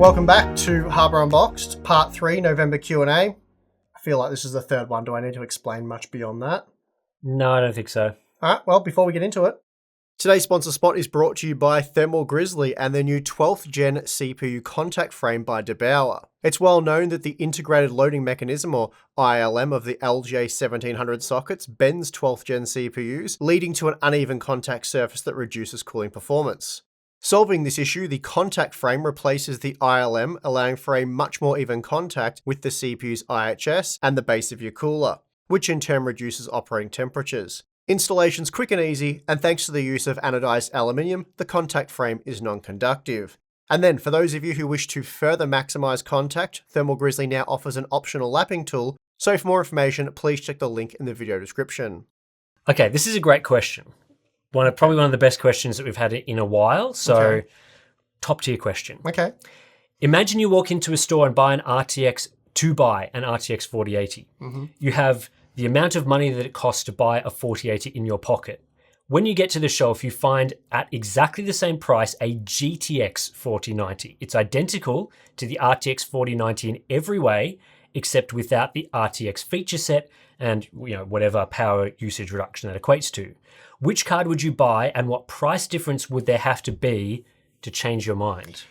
Welcome back to Harbour Unboxed, Part 3, November Q&A. I feel like this is the third one. Do I need to explain much beyond that? No, I don't think so. All right, well, before we get into it, today's sponsor spot is brought to you by Thermal Grizzly and their new 12th Gen CPU contact frame by DeBauer. It's well known that the integrated loading mechanism, or ILM, of the LJ1700 sockets bends 12th Gen CPUs, leading to an uneven contact surface that reduces cooling performance. Solving this issue, the contact frame replaces the ILM, allowing for a much more even contact with the CPU's IHS and the base of your cooler, which in turn reduces operating temperatures. Installation's quick and easy, and thanks to the use of anodized aluminium, the contact frame is non-conductive. And then, for those of you who wish to further maximize contact, Thermal Grizzly now offers an optional lapping tool, so for more information, please check the link in the video description. Okay, this is a great question. Probably one of the best questions that we've had in a while, so Okay. Top tier question. Okay. Imagine you walk into a store and buy an RTX 4080. Mm-hmm. You have the amount of money that it costs to buy a 4080 in your pocket. When you get to the shelf, you find at exactly the same price a GTX 4090. It's identical to the RTX 4090 in every way, except without the RTX feature set and whatever power usage reduction that equates to. Which card would you buy, and what price difference would there have to be to change your mind?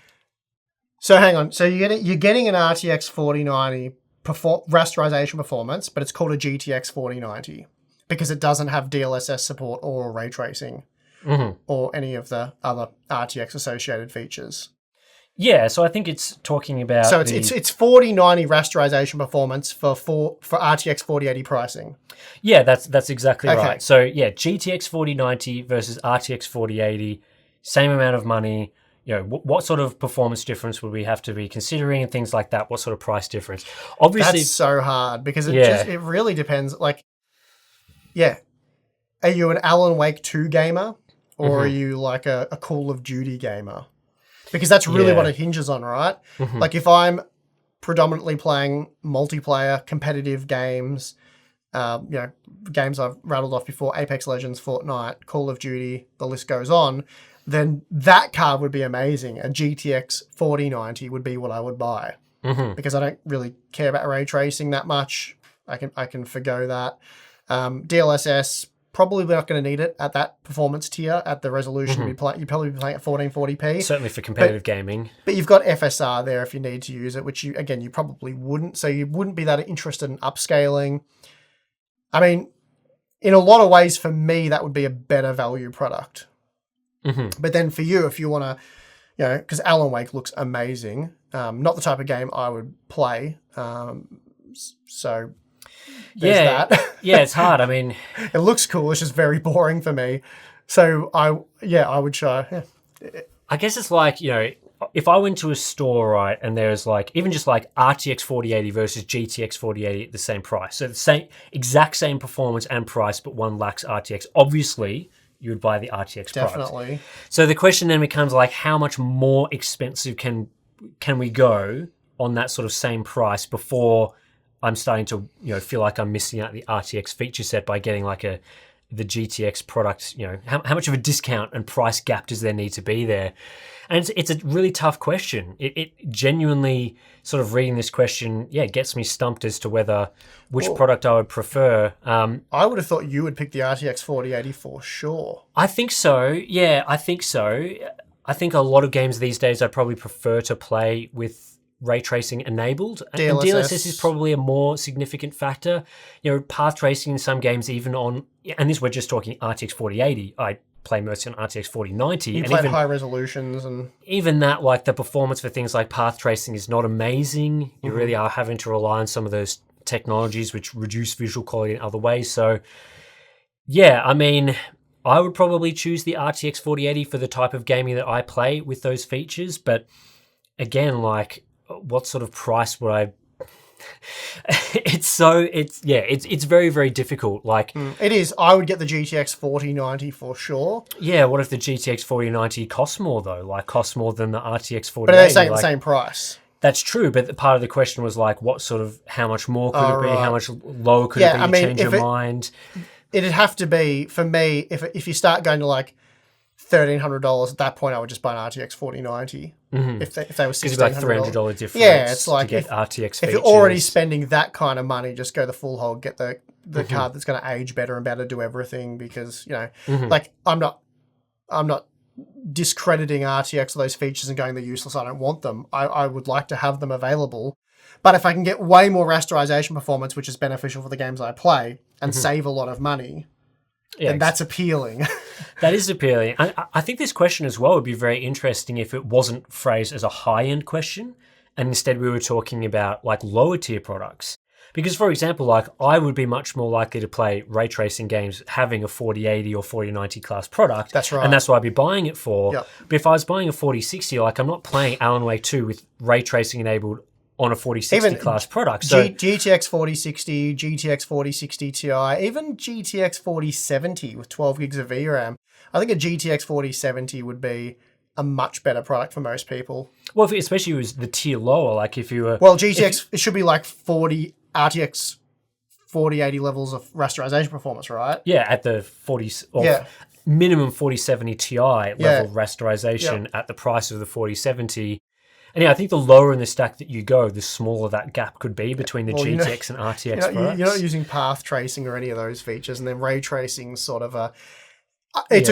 So hang on. So you're getting an RTX 4090 rasterization performance, but it's called a GTX 4090 because it doesn't have DLSS support or ray tracing or any of the other RTX associated features. Yeah, so I think it's talking about... So it's 4090 rasterization performance for RTX 4080 pricing. Yeah, that's exactly Okay. right. So yeah, GTX 4090 versus RTX 4080, same amount of money. What sort of performance difference would we have to be considering and things like that? What sort of price difference? Obviously, that's so hard because it really depends. Are you an Alan Wake 2 gamer or are you like a Call of Duty gamer? Because that's really what it hinges on, right? Mm-hmm. Like if I'm predominantly playing multiplayer competitive games, games I've rattled off before, Apex Legends, Fortnite, Call of Duty, the list goes on, then that card would be amazing. A GTX 4090 would be what I would buy because I don't really care about ray tracing that much. I can forgo that. DLSS, probably not going to need it at that performance tier, at the resolution you'd probably be playing at 1440p. Certainly for competitive gaming. But you've got FSR there if you need to use it, which you probably wouldn't. So you wouldn't be that interested in upscaling. I mean, in a lot of ways, for me, that would be a better value product. But then for you, if you want to, because Alan Wake looks amazing, not the type of game I would play. So there's that. Yeah, it's hard. I mean, it looks cool. It's just very boring for me. So I would try. Yeah. I guess it's like, if I went to a store, right, and there's even just RTX 4080 versus GTX 4080 at the same price. So the exact same performance and price, but one lacks RTX. Obviously, you would buy the RTX product. Definitely. So the question then becomes how much more expensive can we go on that sort of same price before I'm starting to feel like I'm missing out the RTX feature set by getting the GTX product. How much of a discount and price gap does there need to be there? And it's a really tough question. It genuinely sort of reading this question, gets me stumped as to which product I would prefer. I would have thought you would pick the RTX 4080 for sure. I think so. Yeah, I think so. I think a lot of games these days I'd probably prefer to play with ray tracing enabled. DLSS. And DLSS is probably a more significant factor. Path tracing in some games, even on, and this we're just talking RTX 4080. I play mostly on RTX 4090. You and play even high resolutions and even that, the performance for things like path tracing is not amazing. You really are having to rely on some of those technologies which reduce visual quality in other ways. So yeah, I mean, I would probably choose the RTX 4080 for the type of gaming that I play with those features. But again, what sort of price would I... It's very, very difficult. It is. I would get the GTX 4090 for sure. Yeah, what if the GTX 4090 costs more though? Costs more than the RTX 4080? But are they saying the same price? That's true, but part of the question was how much more could it be? Right. How much lower could it be? Change your mind. It'd have to be, for me, if you start going to $1,300. At that point, I would just buy an RTX 4090 if they were $1,600. It's like $300 difference. Yeah, it's like to get RTX features. If you're already spending that kind of money, just go the full hog, get the card that's going to age better and better, do everything. Because like I'm not discrediting RTX or those features and going they're useless. I don't want them. I would like to have them available. But if I can get way more rasterization performance, which is beneficial for the games I play, and save a lot of money, then that's appealing. That is appealing. I think this question as well would be very interesting if it wasn't phrased as a high-end question, and instead we were talking about like lower-tier products. Because, for example, like I would be much more likely to play ray tracing games having a 4080 or 4090 class product. That's right. And that's what I'd be buying it for. Yep. But if I was buying a 4060, like I'm not playing Alan Wake 2 with ray tracing enabled on a 4060 class product. So GTX 4060, GTX 4060 Ti, even GTX 4070 with 12 gigs of VRAM. I think a GTX 4070 would be a much better product for most people. Well, especially if it was the tier lower, like if you were... Well, GTX, it should be like RTX 4080 levels of rasterization performance, right? Yeah, at the 40... minimum 4070 Ti level rasterization at the price of the 4070. And yeah, I think the lower in the stack that you go, the smaller that gap could be between the GTX and RTX products. You're not using path tracing or any of those features, and then ray tracing sort of a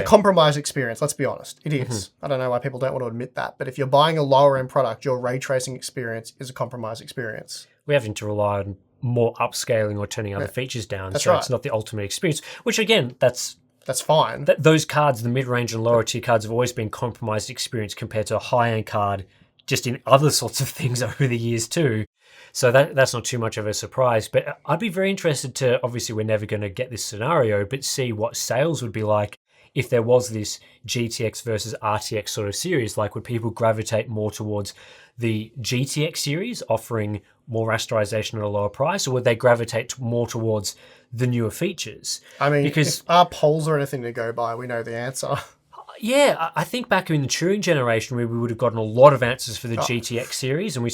compromised experience, let's be honest. It is. I don't know why people don't want to admit that, but if you're buying a lower end product, your ray tracing experience is a compromised experience. We're having to rely on more upscaling or turning other features down. That's so right. It's not the ultimate experience, which again, that's fine. Those cards, the mid-range and lower tier cards, have always been compromised experience compared to a high-end card just in other sorts of things over the years too. So that's not too much of a surprise. But I'd be very interested to, obviously we're never going to get this scenario, but see what sales would be like if there was this GTX versus RTX sort of series. Like, would people gravitate more towards the GTX series offering more rasterization at a lower price, or would they gravitate more towards the newer features? I mean, because if our polls are anything to go by, we know the answer. Yeah, I think back in the Turing generation, we would have gotten a lot of answers for the GTX series, and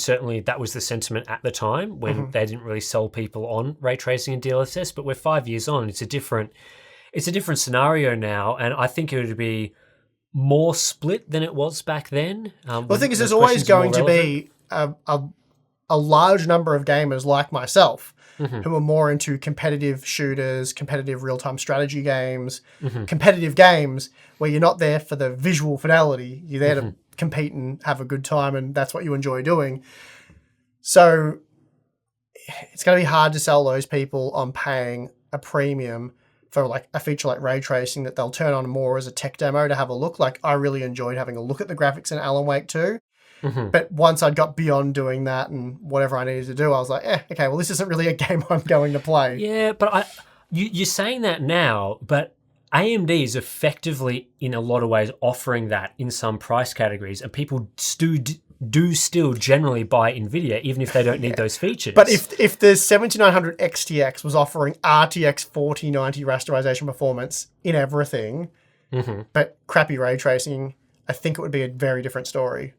that was the sentiment at the time when they didn't really sell people on ray tracing and DLSS. But we're 5 years on; it's a different scenario now, and I think it would be more split than it was back then. Well, the thing is, there's always going to be a large number of gamers like myself who are more into competitive shooters, competitive real-time strategy games, competitive games where you're not there for the visual fidelity. You're there to compete and have a good time, and that's what you enjoy doing. So it's going to be hard to sell those people on paying a premium for like a feature like ray tracing that they'll turn on more as a tech demo to have a look. Like, I really enjoyed having a look at the graphics in Alan Wake 2. But once I got beyond doing that and whatever I needed to do, I was like, okay, well, this isn't really a game I'm going to play. Yeah, but you're saying that now, but AMD is effectively, in a lot of ways, offering that in some price categories, and people do still generally buy NVIDIA, even if they don't need those features. But if the 7900 XTX was offering RTX 4090 rasterization performance in everything, but crappy ray tracing, I think it would be a very different story.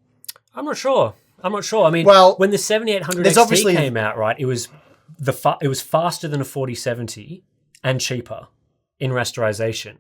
I'm not sure. I mean, when the 7800 XT came out, right, it was faster than a 4070 and cheaper in rasterization.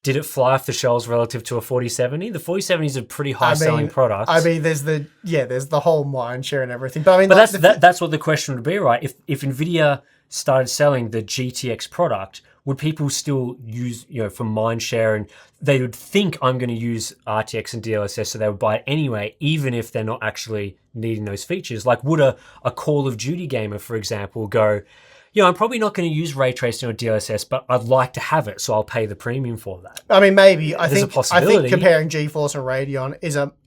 Did it fly off the shelves relative to a 4070? The 4070 is a pretty high-selling product. I mean, there's the whole mind share and everything. But I mean, that's what the question would be, right? If NVIDIA started selling the GTX product, would people still use, for mind share, and they would think I'm going to use RTX and DLSS, so they would buy it anyway, even if they're not actually needing those features? Like, would a Call of Duty gamer, for example, go, I'm probably not going to use ray tracing or DLSS, but I'd like to have it, so I'll pay the premium for that? I mean, maybe. I think possibility. Comparing GeForce and Radeon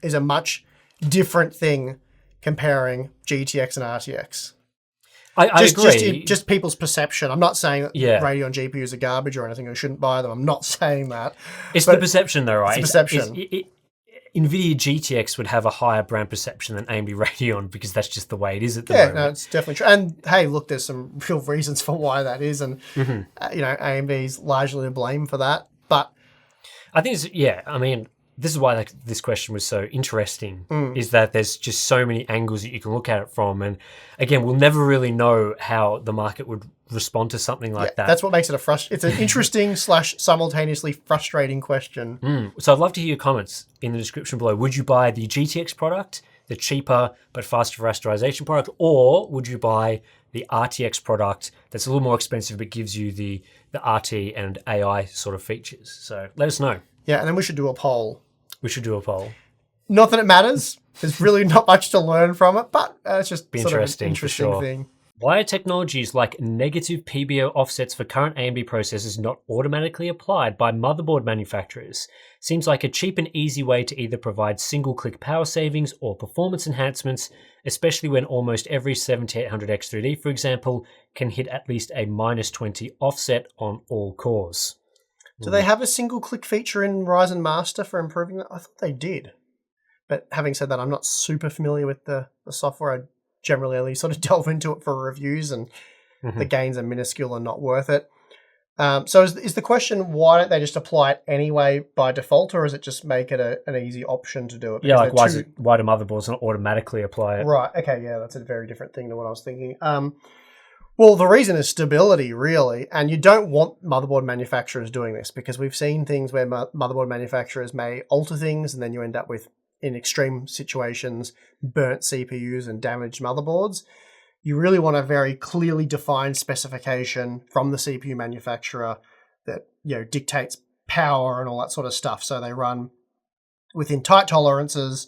is a much different thing comparing GTX and RTX. I agree. Just people's perception. I'm not saying that Radeon GPUs are garbage or anything, or shouldn't buy them. I'm not saying that. It's the perception, though, right? It's the perception. NVIDIA GTX would have a higher brand perception than AMD Radeon, because that's just the way it is at the moment. Yeah, no, it's definitely true. And hey, look, there's some real reasons for why that is, and AMD's largely to blame for that. But I think this is why this question was so interesting, is that there's just so many angles that you can look at it from. And again, we'll never really know how the market would respond to something like that. That's what makes it it's an interesting / simultaneously frustrating question. So I'd love to hear your comments in the description below. Would you buy the GTX product, the cheaper but faster rasterization product, or would you buy the RTX product that's a little more expensive but gives you the RT and AI sort of features? So let us know. Yeah, and then we should do a poll. We should do a poll. Not that it matters. There's really not much to learn from it, but it's just Be sort of an interesting, interesting for sure. thing. Why are technologies like negative PBO offsets for current AMD processors not automatically applied by motherboard manufacturers? Seems like a cheap and easy way to either provide single-click power savings or performance enhancements, especially when almost every 7800X3D, for example, can hit at least a -20 offset on all cores. Do they have a single-click feature in Ryzen Master for improving that? I thought they did. But having said that, I'm not super familiar with the software. I generally only sort of delve into it for reviews, and the gains are minuscule and not worth it. So is the question, why don't they just apply it anyway by default, or is it just make it an easy option to do it? Yeah, like why do motherboards not automatically apply it? Right, okay, yeah, that's a very different thing than what I was thinking. Well, the reason is stability, really, and you don't want motherboard manufacturers doing this, because we've seen things where motherboard manufacturers may alter things, and then you end up with, in extreme situations, burnt CPUs and damaged motherboards. You really want a very clearly defined specification from the CPU manufacturer that, you know, dictates power and all that sort of stuff. So they run within tight tolerances,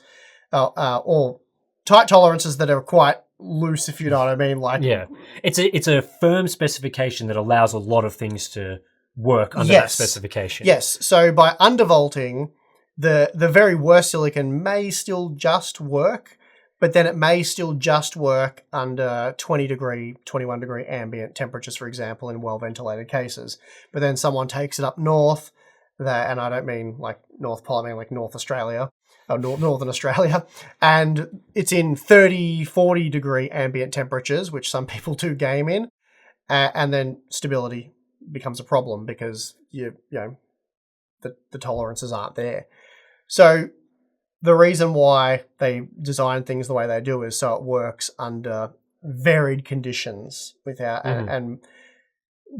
or tight tolerances that are quite loose, if you know what I mean. Like, yeah, it's a firm specification that allows a lot of things to work under that specification. Yes. So by undervolting, the very worst silicon may still just work, but then it may still just work under 20-degree, 21-degree ambient temperatures, for example, in well-ventilated cases. But then someone takes it up north, and I don't mean like North Pole, I mean like North Australia, or Northern Australia, and it's in 30, 40-degree ambient temperatures, which some people do game in, and then stability becomes a problem because you know the tolerances aren't there. So the reason why they design things the way they do is so it works under varied conditions without and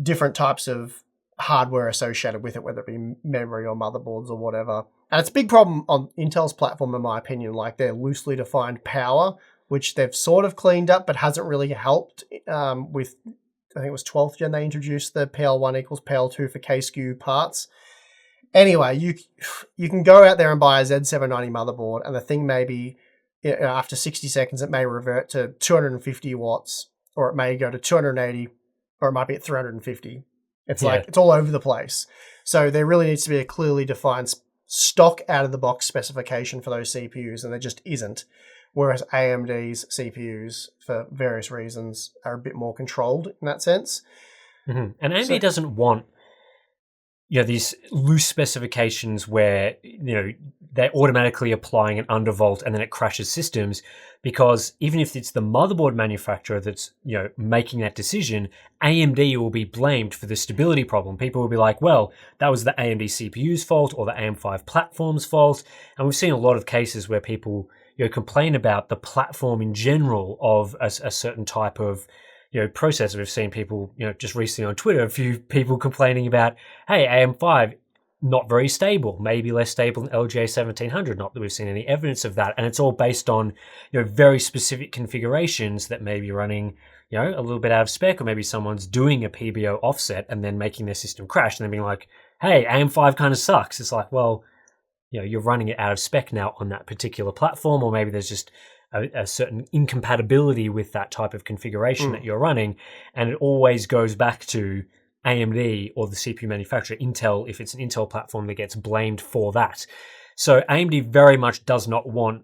different types of hardware associated with it, whether it be memory or motherboards or whatever. And it's a big problem on Intel's platform, in my opinion, like their loosely defined power, which they've sort of cleaned up, but hasn't really helped with, I think it was 12th gen, they introduced the PL1 equals PL2 for K-SKU parts. Anyway, you can go out there and buy a Z790 motherboard, and the thing may be, after 60 seconds, it may revert to 250 watts, or it may go to 280, or it might be at 350. It's like, it's all over the place. So there really needs to be a clearly defined stock out-of-the-box specification for those CPUs, and there just isn't. Whereas AMD's CPUs, for various reasons, are a bit more controlled in that sense. And AMD doesn't want these loose specifications where, they're automatically applying an undervolt and then it crashes systems, because even if it's the motherboard manufacturer that's, making that decision, AMD will be blamed for the stability problem. People will be like, well, that was the AMD CPU's fault or the AM5 platform's fault. And we've seen a lot of cases where people, complain about the platform in general of a certain type of processor. We've seen people, just recently on Twitter, a few people complaining about, hey, AM5, not very stable, maybe less stable than LGA 1700. Not that we've seen any evidence of that. And it's all based on, very specific configurations that may be running, a little bit out of spec, or maybe someone's doing a PBO offset and then making their system crash and then being like, hey, AM5 kind of sucks. It's like, well, you're running it out of spec now on that particular platform, or maybe there's just a certain incompatibility with that type of configuration that you're running. And it always goes back to AMD or the CPU manufacturer, Intel, if it's an Intel platform that gets blamed for that. So AMD very much does not want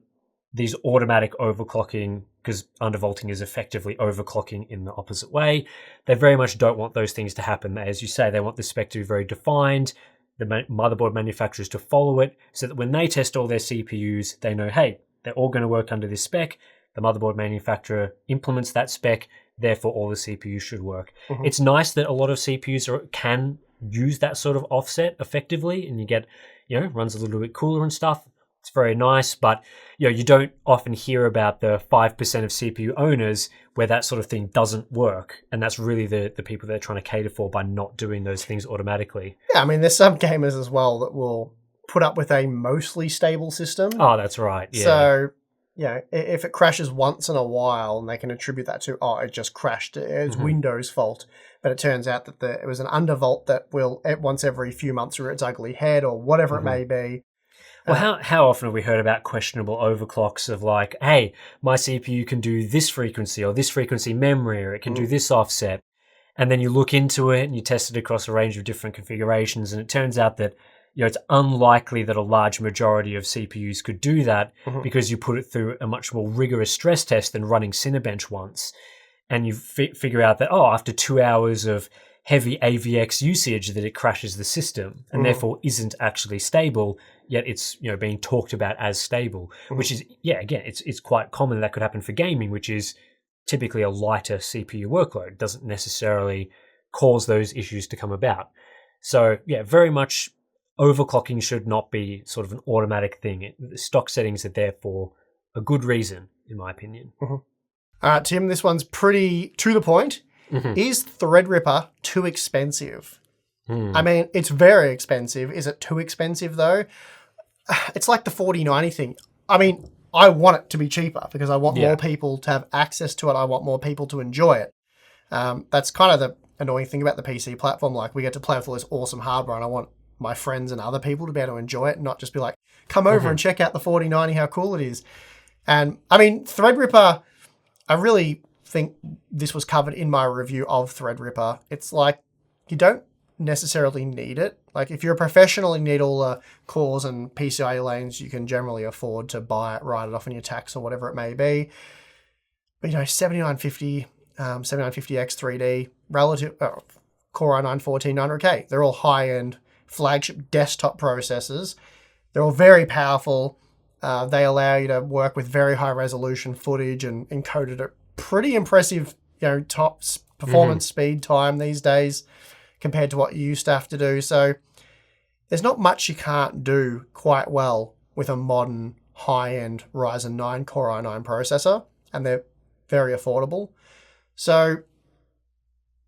these automatic overclocking, because undervolting is effectively overclocking in the opposite way. They very much don't want those things to happen. As you say, they want the spec to be very defined, the motherboard manufacturers to follow it, so that when they test all their CPUs, they know, hey, they're all going to work under this spec. The motherboard manufacturer implements that spec, therefore all the CPUs should work. It's nice that a lot of CPUs can use that sort of offset effectively, and you get, runs a little bit cooler and stuff. It's very nice, but you don't often hear about the 5% of CPU owners where that sort of thing doesn't work, and that's really the people they're trying to cater for by not doing those things automatically. Yeah, I mean, there's some gamers as well that will put up with a mostly stable system. Oh, that's right. Yeah. So, if it crashes once in a while, and they can attribute that to, it just crashed, it's Windows' fault. But it turns out that it was an undervolt that will, once every few months, rear its ugly head or whatever it may be. Well, how often have we heard about questionable overclocks of like, hey, my CPU can do this frequency or this frequency memory, or it can do this offset. And then you look into it and you test it across a range of different configurations, and it turns out that it's unlikely that a large majority of CPUs could do that because you put it through a much more rigorous stress test than running Cinebench once. And you figure out that, after 2 hours of heavy AVX usage, that it crashes the system and therefore isn't actually stable, yet it's being talked about as stable, which is, again, it's quite common that could happen for gaming, which is typically a lighter CPU workload. It doesn't necessarily cause those issues to come about. So, very much overclocking should not be sort of an automatic thing. The stock settings are there for a good reason, in my opinion. All right, Tim, this one's pretty to the point. Is Threadripper too expensive? I mean, it's very expensive. Is it too expensive, though? It's like the 4090 thing. I mean, I want it to be cheaper because I want more people to have access to it. I want more people to enjoy it. That's kind of the annoying thing about the PC platform. Like, we get to play with all this awesome hardware, and I want my friends and other people to be able to enjoy it, and not just be like, come over and check out the 4090, how cool it is. And, I mean, Threadripper, I really think this was covered in my review of Threadripper. It's like, you don't necessarily need it. Like, if you're a professional and you need all the cores and PCIe lanes, you can generally afford to buy it, write it off in your tax or whatever it may be. But 7950, 7950X 3D, relative Core i9 14900K, they're all high-end flagship desktop processors. They're all very powerful. They allow you to work with very high resolution footage and encoded at pretty impressive, top performance speed time these days compared to what you used to have to do. So there's not much you can't do quite well with a modern high-end Ryzen 9 Core i9 processor, and they're very affordable. So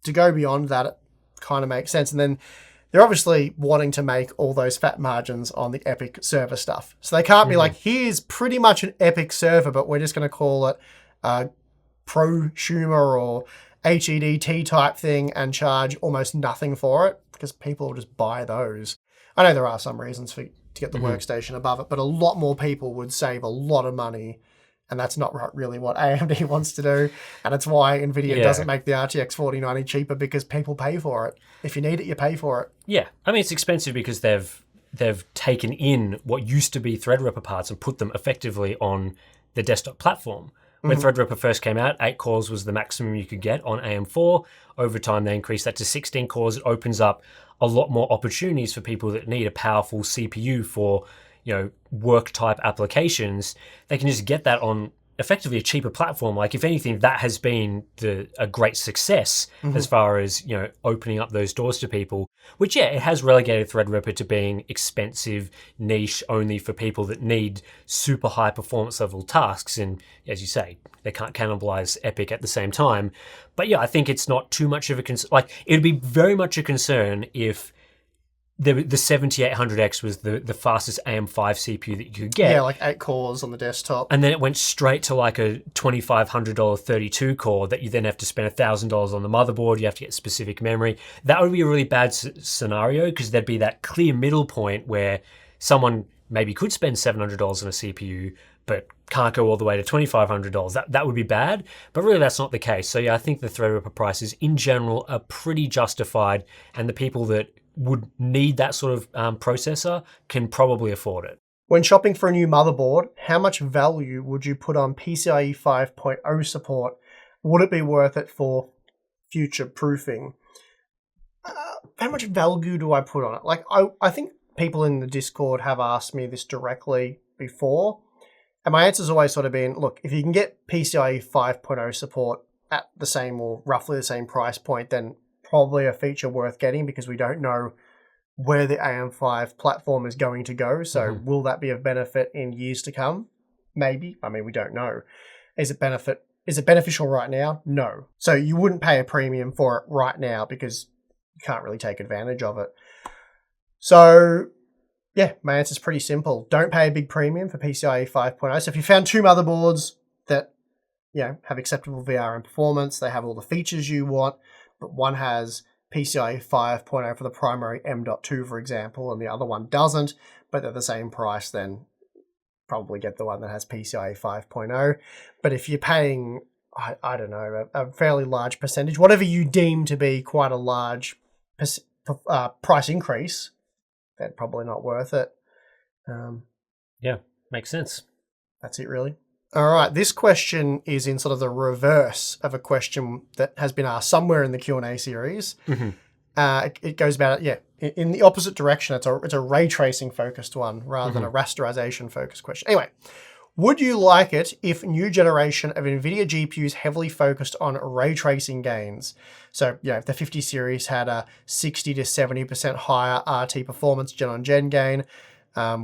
to go beyond that, it kind of makes sense. And then they're obviously wanting to make all those fat margins on the Epic server stuff. So they can't be like, here's pretty much an Epic server, but we're just going to call it prosumer or HEDT type thing and charge almost nothing for it, because people will just buy those. I know there are some reasons to get the workstation above it, but a lot more people would save a lot of money, and that's not really what AMD wants to do. And it's why NVIDIA doesn't make the RTX 4090 cheaper, because people pay for it. If you need it, you pay for it. Yeah, I mean, it's expensive because they've taken in what used to be Threadripper parts and put them effectively on the desktop platform. When Threadripper first came out, 8 cores was the maximum you could get on AM4. Over time, they increased that to 16 cores. It opens up a lot more opportunities for people that need a powerful CPU for, work type applications. They can just get that on effectively a cheaper platform. Like, if anything, that has been a great success as far as, opening up those doors to people, which, it has relegated Threadripper to being expensive, niche, only for people that need super high performance level tasks. And as you say, they can't cannibalize Epic at the same time. But I think it's not too much of a concern. Like, it'd be very much a concern if the 7800X was the fastest AM5 CPU that you could get. Yeah, like 8 cores on the desktop. And then it went straight to like a $2,500 32 core that you then have to spend $1,000 on the motherboard. You have to get specific memory. That would be a really bad scenario, because there'd be that clear middle point where someone maybe could spend $700 on a CPU, but can't go all the way to $2,500. That would be bad, but really that's not the case. So I think the Threadripper prices in general are pretty justified, and the people that would need that sort of processor can probably afford it. When shopping for a new motherboard, how much value would you put on PCIe 5.0 support? Would it be worth it for future proofing? How much value do I put on it? Like, I think people in the Discord have asked me this directly before, and my answer's always sort of been, look, if you can get PCIe 5.0 support at the same or roughly the same price point, then probably a feature worth getting because we don't know where the AM5 platform is going to go. So will that be of benefit in years to come? Maybe. I mean, we don't know. Is it beneficial right now? No. So you wouldn't pay a premium for it right now because you can't really take advantage of it. So yeah, my answer is pretty simple. Don't pay a big premium for PCIe 5.0. So if you found two motherboards that have acceptable VR and performance, they have all the features you want, but one has PCIe 5.0 for the primary M.2, for example, and the other one doesn't, but they're the same price, then probably get the one that has PCIe 5.0. But if you're paying, I don't know, a fairly large percentage, whatever you deem to be quite a large price increase, then probably not worth it. Yeah, makes sense. That's it, really. All right, this question is in sort of the reverse of a question that has been asked somewhere in the Q&A series. It goes about in the opposite direction. It's a ray tracing focused one rather than a rasterization focused question. Anyway, would you like it if new generation of NVIDIA GPUs heavily focused on ray tracing gains? So, if the 50 series had a 60 to 70% higher RT performance gen-on-gen gain,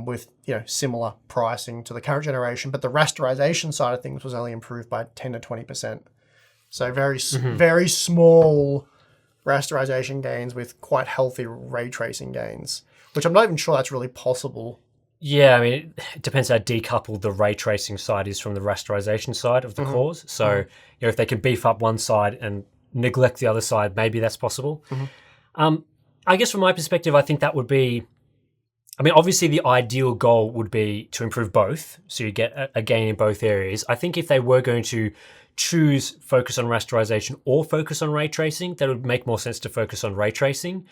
with similar pricing to the current generation, but the rasterization side of things was only improved by 10 to 20%. So very small rasterization gains with quite healthy ray tracing gains, which I'm not even sure that's really possible. Yeah, I mean, it depends how decoupled the ray tracing side is from the rasterization side of the cores. So, if they can beef up one side and neglect the other side, maybe that's possible. I guess from my perspective, I think that would be, obviously the ideal goal would be to improve both, so you get a gain in both areas. I think if they were going to choose focus on rasterization or focus on ray tracing, that would make more sense to focus on ray tracing.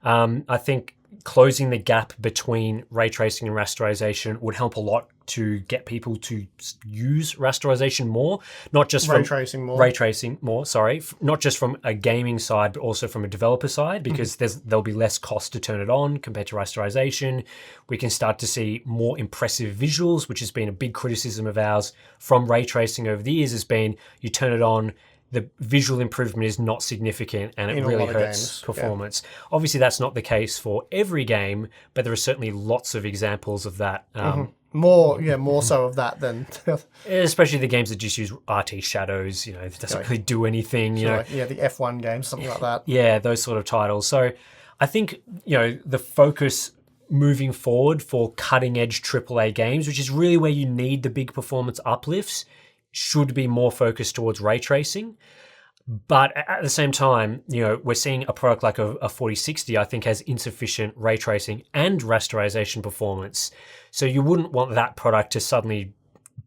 I think closing the gap between ray tracing and rasterization would help a lot to get people to use rasterization more, not just from ray tracing more, not just from a gaming side, but also from a developer side, because there'll be less cost to turn it on compared to rasterization. We can start to see more impressive visuals, which has been a big criticism of ours from ray tracing over the years, has been you turn it on, the visual improvement is not significul and it really hurts performance. Obviously, that's not the case for every game, but there are certainly lots of examples of that. More so of that than... Especially the games that just use RT shadows, it doesn't really do anything. The F1 games, something like that. Yeah, those sort of titles. So I think, the focus moving forward for cutting-edge AAA games, which is really where you need the big performance uplifts, should be more focused towards ray tracing. But at the same time, we're seeing a product like a 4060, I think, has insufficient ray tracing and rasterization performance. So you wouldn't want that product to suddenly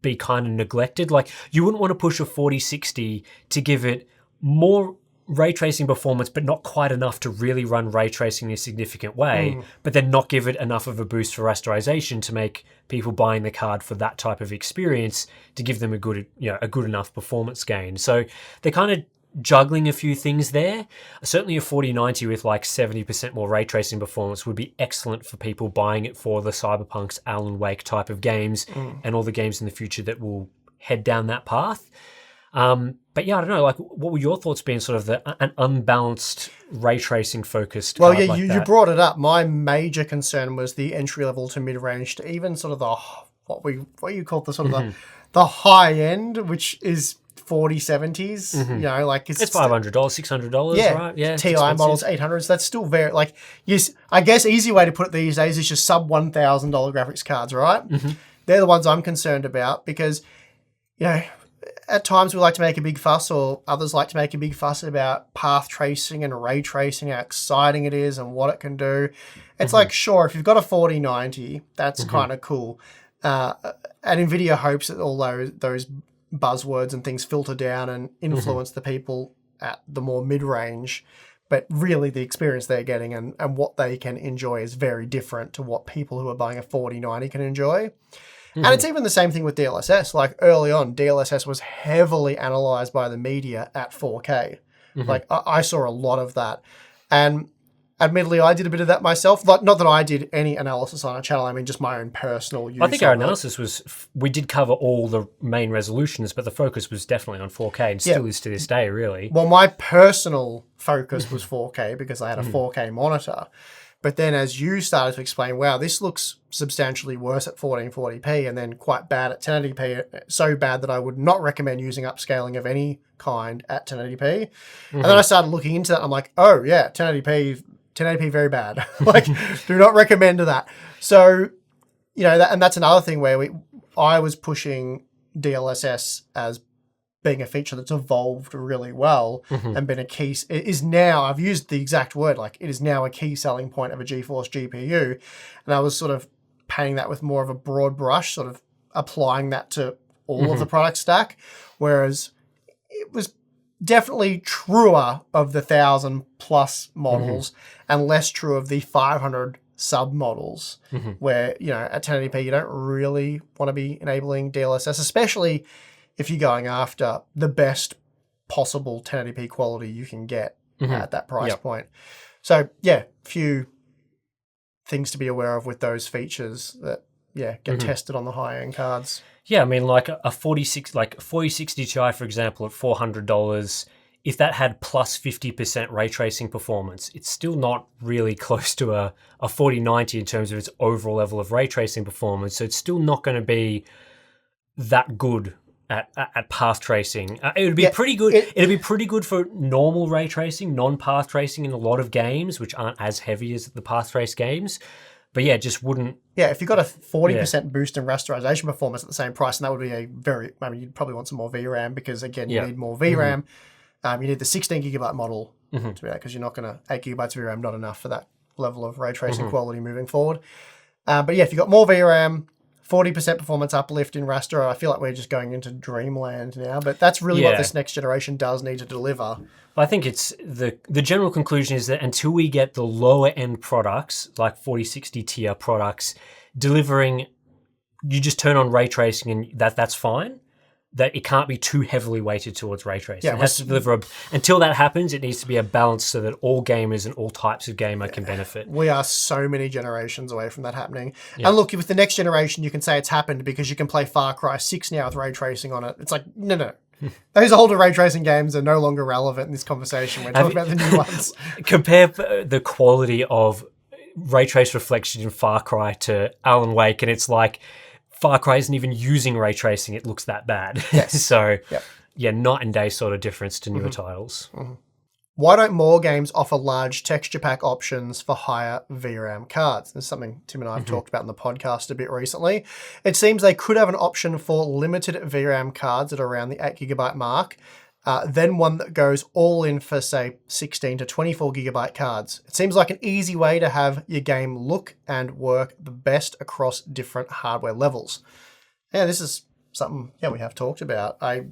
be kind of neglected. Like, you wouldn't want to push a 4060 to give it more ray tracing performance, but not quite enough to really run ray tracing in a significant way, but then not give it enough of a boost for rasterization to make people buying the card for that type of experience to give them a good enough performance gain. So they're kind of juggling a few things there. Certainly a 4090 with like 70% more ray tracing performance would be excellent for people buying it for the Cyberpunk's Alan Wake type of games and all the games in the future that will head down that path. But yeah, I don't know, like, what would your thoughts be in sort of an unbalanced ray tracing focused card like that? You brought it up. My major concern was the entry level to mid range to even sort of the what you call the sort of the high end, which is 4070s. It's $500, $600, right? Yeah, TI models, 800s. That's still very yes. I guess easy way to put it these days is just sub $1,000 graphics cards, right? They're the ones I'm concerned about because at times we like to make a big fuss, or others like to make a big fuss about path tracing and ray tracing, how exciting it is and what it can do. It's like, sure, if you've got a 4090, that's kind of cool. And NVIDIA hopes that all those buzzwords and things filter down and influence the people at the more mid-range. But really the experience they're getting and what they can enjoy is very different to what people who are buying a 4090 can enjoy. And it's even the same thing with DLSS. Like, early on, DLSS was heavily analyzed by the media at 4K. Like, I saw a lot of that. And Admittedly, I did a bit of that myself. Like, not that I did any analysis on our channel. I mean, just my own personal use. I think our analysis was, we did cover all the main resolutions, but the focus was definitely on 4K and still is to this day, really. Well, my personal focus was 4K because I had a 4K monitor. But then as you started to explain, wow, this looks substantially worse at 1440p and then quite bad at 1080p, so bad that I would not recommend using upscaling of any kind at 1080p. And then I started looking into that. I'm like, oh, yeah, 1080p very bad. Like, do not recommend that. So, you know, and that's another thing where I was pushing DLSS as being a feature that's evolved really well and been a key, it is now, I've used the exact word, like it is now a key selling point of a GeForce GPU. And I was sort of painting that with more of a broad brush, sort of applying that to all of the product stack. Whereas it was definitely truer of the 1,000+ models and less true of the 500 sub models where, you know, at 1080p, you don't really want to be enabling DLSS, especially if you're going after the best possible 1080p quality you can get at that price point. So yeah, few things to be aware of with those features that get tested on the high-end cards. Yeah, I mean, like a 4060 Ti, for example, at $400, if that had plus 50% ray tracing performance, it's still not really close to a 4090 in terms of its overall level of ray tracing performance. So it's still not going to be that good at path tracing. It would be pretty good. It'd be pretty good for normal ray tracing, non-path tracing in a lot of games, which aren't as heavy as the path trace games. But yeah, it just wouldn't. Yeah, if you got a 40% boost in rasterization performance at the same price, and that would be you'd probably want some more VRAM because, again, you need more VRAM. You need the 16 gigabyte model to be that, because you're not going to, 8 gigabytes of VRAM, not enough for that level of ray tracing quality moving forward. But yeah, if you've got more VRAM, 40% performance uplift in raster, I feel like we're just going into dreamland now, but that's really what this next generation does need to deliver. I think it's the general conclusion is that until we get the lower end products, like 4060 tier products, delivering, you just turn on ray tracing and that's fine. That it can't be too heavily weighted towards ray tracing. Yeah, it has to deliver until that happens, it needs to be a balance so that all gamers and all types of gamer can benefit. We are so many generations away from that happening. Yeah. And look, with the next generation, you can say it's happened because you can play Far Cry 6 now with ray tracing on it. It's like, no. Those older ray tracing games are no longer relevant in this conversation. We're talking about the new ones. Compare the quality of ray trace reflection in Far Cry to Alan Wake, and it's like, Far Cry isn't even using ray tracing, it looks that bad. Yes. So, yeah, night and day sort of difference to newer titles. Why don't more games offer large texture pack options for higher VRAM cards? This is something Tim and I have talked about in the podcast a bit recently. It seems they could have an option for limited VRAM cards at around the 8 gigabyte mark, then one that goes all in for, say, 16 to 24 gigabyte cards. It seems like an easy way to have your game look and work the best across different hardware levels. Yeah, this is something, we have talked about. I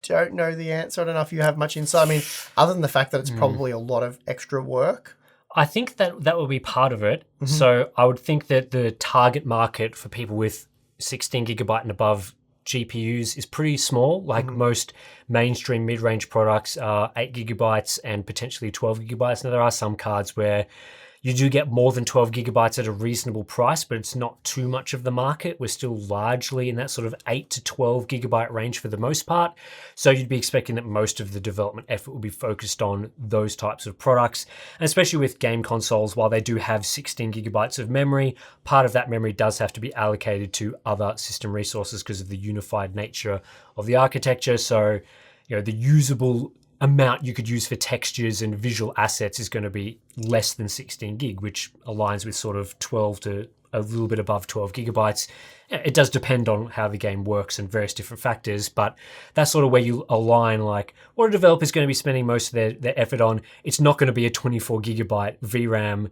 don't know the answer. I don't know if you have much insight. I mean, other than the fact that it's probably a lot of extra work. I think that will be part of it. So I would think that the target market for people with 16 gigabyte and above GPUs is pretty small. Like most mainstream mid-range products are 8 gigabytes and potentially 12 gigabytes. Now, there are some cards where you do get more than 12 gigabytes at a reasonable price, but it's not too much of the market. We're still largely in that sort of 8 to 12 gigabyte range for the most part. So you'd be expecting that most of the development effort will be focused on those types of products. And especially with game consoles, while they do have 16 gigabytes of memory, part of that memory does have to be allocated to other system resources because of the unified nature of the architecture. So, the usable amount you could use for textures and visual assets is going to be less than 16 gig, which aligns with sort of 12 to a little bit above 12 gigabytes. It does depend on how the game works and various different factors, but that's sort of where you align, like, what a developer is going to be spending most of their effort on. It's not going to be a 24 gigabyte VRAM,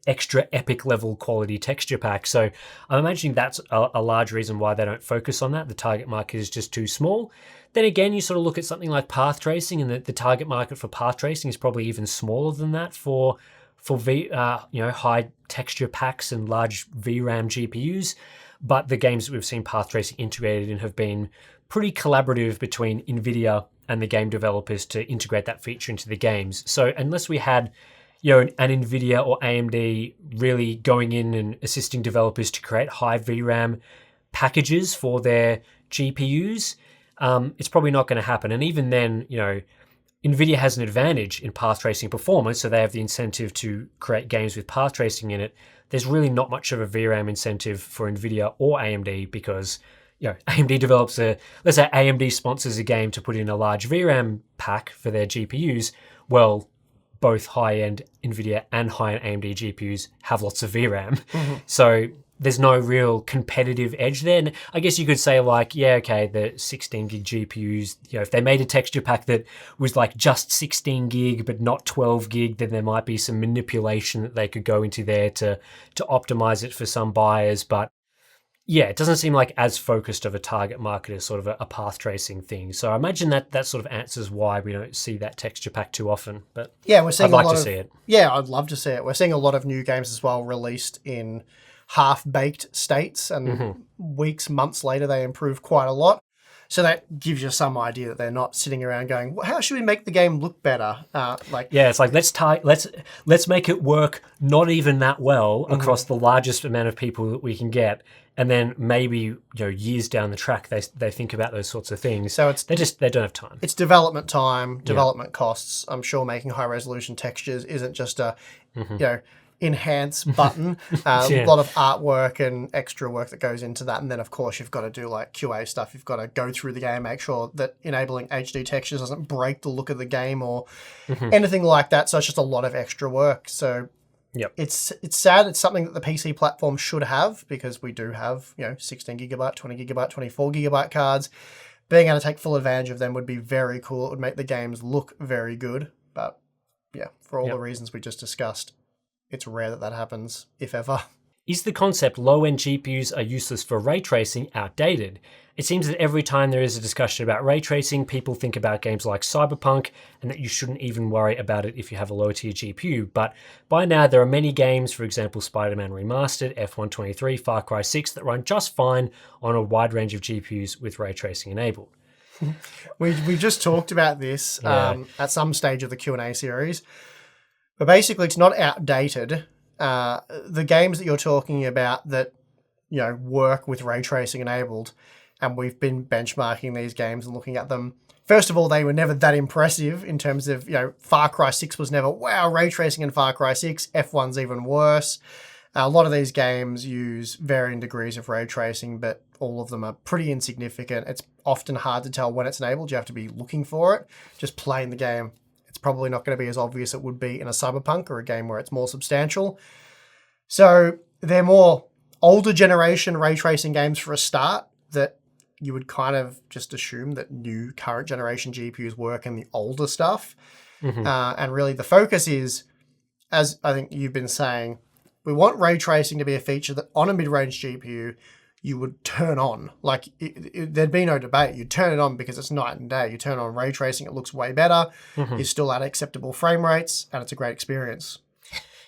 extra epic level quality texture pack. So I'm imagining that's a large reason why they don't focus on that. The target market is just too small. Then again, you sort of look at something like path tracing, and the target market for path tracing is probably even smaller than that for high texture packs and large VRAM GPUs. But the games that we've seen path tracing integrated in have been pretty collaborative between NVIDIA and the game developers to integrate that feature into the games. So unless we had an NVIDIA or AMD really going in and assisting developers to create high VRAM packages for their GPUs, it's probably not going to happen. And even then, NVIDIA has an advantage in path tracing performance, so they have the incentive to create games with path tracing in it. There's really not much of a VRAM incentive for NVIDIA or AMD because AMD develops let's say AMD sponsors a game to put in a large VRAM pack for their GPUs. Well, both high-end NVIDIA and high-end AMD GPUs have lots of VRAM. So there's no real competitive edge there. And I guess you could say the 16 gig GPUs, if they made a texture pack that was like just 16 gig but not 12 gig, then there might be some manipulation that they could go into there to optimize it for some buyers. But yeah, it doesn't seem like as focused of a target market as sort of a path tracing thing. So I imagine that sort of answers why we don't see that texture pack too often. But yeah, we're seeing I'd like to see it. Yeah, I'd love to see it. We're seeing a lot of new games as well released in half-baked states, and weeks, months later, they improve quite a lot. So that gives you some idea that they're not sitting around going, well, how should we make the game look better? It's like let's make it work not even that well across the largest amount of people that we can get, and then maybe years down the track they think about those sorts of things. So they don't have time. It's development time, development costs. I'm sure making high resolution textures isn't just a enhance button. A lot of artwork and extra work that goes into that, and then of course you've got to do like QA stuff. You've got to go through the game, make sure that enabling HD textures doesn't break the look of the game or anything like that. So it's just a lot of extra work. So it's sad. It's something that the PC platform should have, because we do have 16 gigabyte, 20 gigabyte, 24 gigabyte cards. Being able to take full advantage of them would be very cool. It would make the games look very good. But for all the reasons we just discussed, it's rare that happens, if ever. Is the concept low-end GPUs are useless for ray tracing outdated? It seems that every time there is a discussion about ray tracing, people think about games like Cyberpunk and that you shouldn't even worry about it if you have a lower-tier GPU. But by now, there are many games, for example, Spider-Man Remastered, F123, Far Cry 6, that run just fine on a wide range of GPUs with ray tracing enabled. We just talked about this at some stage of the Q&A series. But basically, it's not outdated. The games that you're talking about that work with ray tracing enabled, and we've been benchmarking these games and looking at them. First of all, they were never that impressive in terms of Far Cry 6 was never ray tracing in Far Cry 6. F1's even worse. A lot of these games use varying degrees of ray tracing, but all of them are pretty insignificant. It's often hard to tell when it's enabled. You have to be looking for it. Just playing the game, it's probably not going to be as obvious as it would be in a Cyberpunk or a game where it's more substantial. So they're more older generation ray tracing games for a start, that you would kind of just assume that new current generation GPUs work in the older stuff. And really the focus is, as I think you've been saying, we want ray tracing to be a feature that on a mid-range GPU you would turn on. Like there'd be no debate. You turn it on because it's night and day. You turn on ray tracing, it looks way better. You're still at acceptable frame rates, and it's a great experience.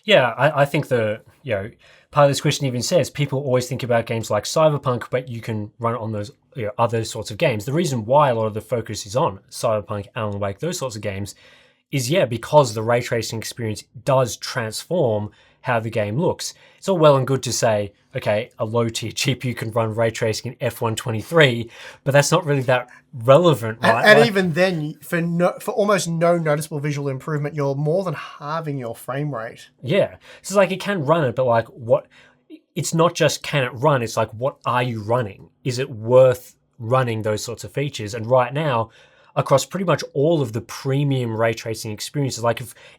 Yeah, I think part of this question even says people always think about games like Cyberpunk, but you can run it on those other sorts of games. The reason why a lot of the focus is on Cyberpunk, Alan Wake, those sorts of games is because the ray tracing experience does transform how the game looks. It's all well and good to say, okay, a low-tier GPU can run ray tracing in F123, but that's not really that relevant, right? And even then, for almost no noticeable visual improvement, you're more than halving your frame rate. Yeah. So it can run it, but what? It's not just can it run, it's what are you running? Is it worth running those sorts of features? And right now, across pretty much all of the premium ray tracing experiences,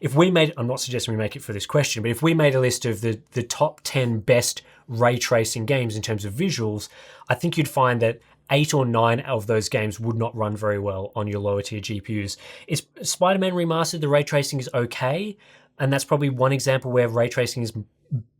if we made, I'm not suggesting we make it for this question, but if we made a list of the top 10 best ray tracing games in terms of visuals, I think you'd find that 8 or 9 of those games would not run very well on your lower tier GPUs. It's Spider-Man Remastered, the ray tracing is okay, and that's probably one example where ray tracing is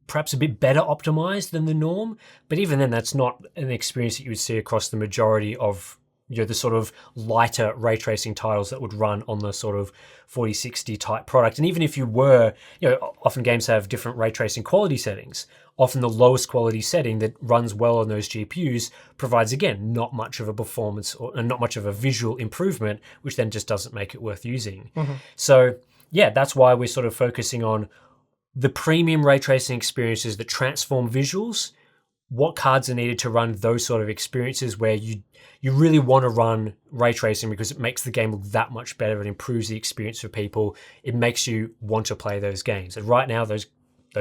perhaps a bit better optimized than the norm, but even then that's not an experience that you would see across the majority of the sort of lighter ray tracing titles that would run on the sort of 4060 type product. And even if you were, often games have different ray tracing quality settings. Often the lowest quality setting that runs well on those GPUs provides, again, not much of a performance or not much of a visual improvement, which then just doesn't make it worth using. So yeah, that's why we're sort of focusing on the premium ray tracing experiences that transform visuals. What cards are needed to run those sort of experiences where you really want to run ray tracing because it makes the game look that much better. It improves the experience for people. It makes you want to play those games. And right now, those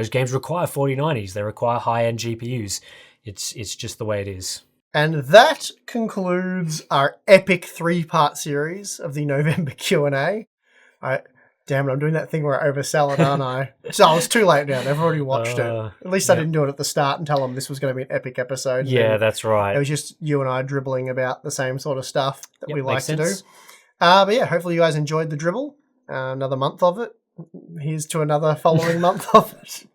games require 4090s. They require high-end GPUs. It's just the way it is. And that concludes our epic 3-part series of the November Q&A. Damn it, I'm doing that thing where I oversell it, aren't I? So it's too late now. They've already watched it. At least I didn't do it at the start and tell them this was going to be an epic episode. Yeah, that's right. It was just you and I dribbling about the same sort of stuff that we like to do. But yeah, hopefully you guys enjoyed the dribble. Another month of it. Here's to another following month of it.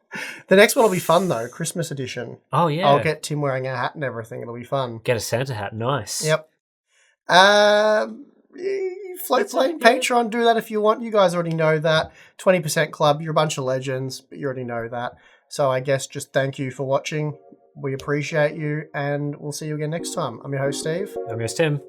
The next one will be fun, though. Christmas edition. Oh, yeah. I'll get Tim wearing a hat and everything. It'll be fun. Get a Santa hat. Nice. Yep. Floatplane, Patreon, do that if you want. You guys already know that. 20% Club, you're a bunch of legends, but you already know that. So I guess just thank you for watching. We appreciate you, and we'll see you again next time. I'm your host, Steve. I'm your host, Tim.